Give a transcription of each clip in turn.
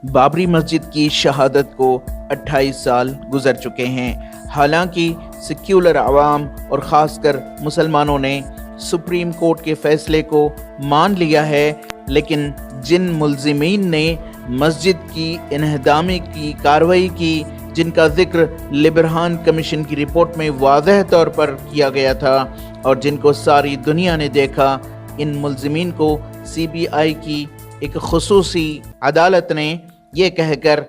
بابری مسجد کی شہادت کو 28 سال گزر چکے ہیں۔ حالانکہ سیکولر عوام اور خاص کر مسلمانوں نے سپریم کورٹ کے فیصلے کو مان لیا ہے، لیکن جن ملزمین نے مسجد کی انہدامی کی کارروائی کی، جن کا ذکر لبرہان کمیشن کی رپورٹ میں واضح طور پر کیا گیا تھا اور جن کو ساری دنیا نے دیکھا، ان ملزمین کو سی بی آئی کی ایک خصوصی عدالت نے یہ کہہ کر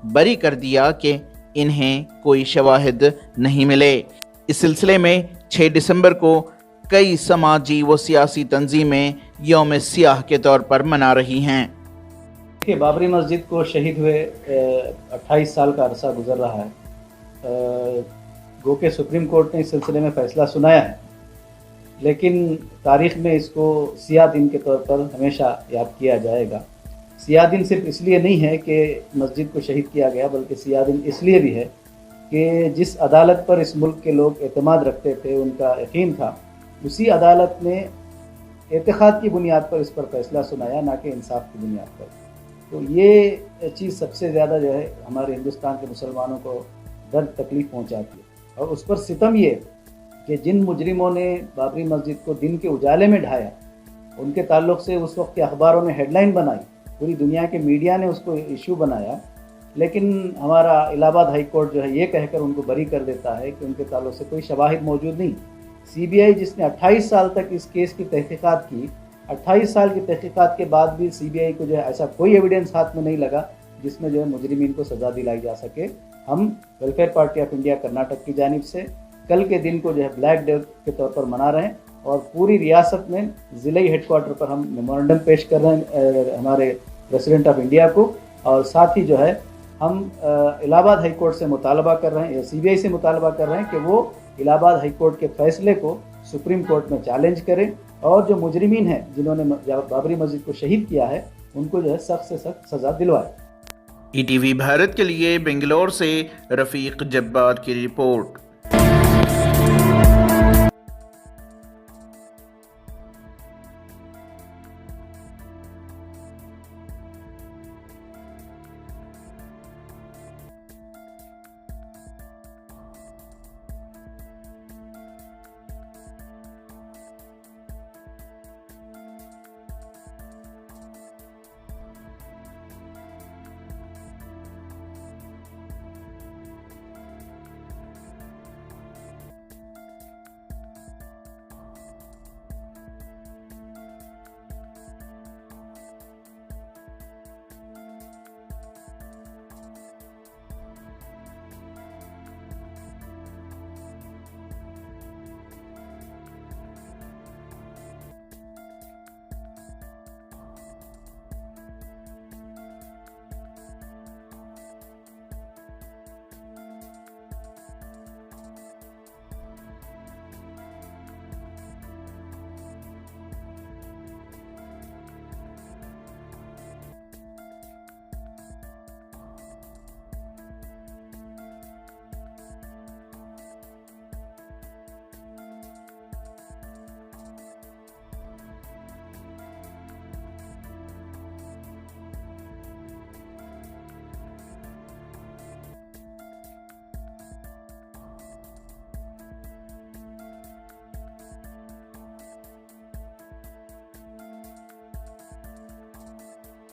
بری کر دیا کہ انہیں کوئی شواہد نہیں ملے۔ اس سلسلے میں 6 دسمبر کو کئی سماجی و سیاسی تنظیمیں یوم سیاہ کے طور پر منا رہی ہیں۔ کہ بابری مسجد کو شہید ہوئے 28 سال کا عرصہ گزر رہا ہے، گو کہ سپریم کورٹ نے اس سلسلے میں فیصلہ سنایا ہے، لیکن تاریخ میں اس کو سیاہ دن کے طور پر ہمیشہ یاد کیا جائے گا۔ سیاہ دن صرف اس لیے نہیں ہے کہ مسجد کو شہید کیا گیا، بلکہ سیاہ دن اس لیے بھی ہے کہ جس عدالت پر اس ملک کے لوگ اعتماد رکھتے تھے، ان کا یقین تھا، اسی عدالت نے اعتقاد کی بنیاد پر اس پر فیصلہ سنایا، نہ کہ انصاف کی بنیاد پر۔ تو یہ چیز سب سے زیادہ جو ہے ہمارے ہندوستان کے مسلمانوں کو درد تکلیف پہنچاتی ہے، اور اس پر ستم یہ کہ جن مجرموں نے بابری مسجد کو دن کے اجالے میں ڈھایا، ان کے تعلق سے اس وقت کے اخباروں نے ہیڈ لائن بنائی، پوری دنیا کے میڈیا نے اس کو ایشو بنایا، لیکن ہمارا الہ آباد ہائی کورٹ جو ہے یہ کہہ کر ان کو بری کر دیتا ہے کہ ان کے تعلق سے کوئی شواہد موجود نہیں۔ سی بی آئی جس نے 28 سال تک اس کیس کی تحقیقات کی، 28 سال کی تحقیقات کے بعد بھی سی بی آئی کو جو ہے ایسا کوئی ایویڈنس ہاتھ میں نہیں لگا جس میں جو ہے مجرمین کو سزا دلائی جا سکے۔ ہم welfare party of India Karnataka کی جانب سے کل کے دن کو جو ہے بلیک ڈے کے طور پر منا رہے ہیں، اور پوری ریاست میں ضلعی ہیڈ کوارٹر پر ہم میمورنڈم پیش کر رہے ہیں ہمارے پریزیڈنٹ آف انڈیا کو، اور ساتھ ہی جو ہے ہم الہ آباد ہائی کورٹ سے مطالبہ کر رہے ہیں، سی بی آئی سے مطالبہ کر رہے ہیں کہ وہ الہ آباد ہائی کورٹ کے فیصلے کو سپریم کورٹ میں چیلنج کریں، اور جو مجرمین ہیں جنہوں نے بابری مسجد کو شہید کیا ہے، ان کو جو ہے سخت سے سخت سزا دلوائے۔ ای ٹی وی بھارت کے لیے بنگلور سے رفیق جبار کی رپورٹ۔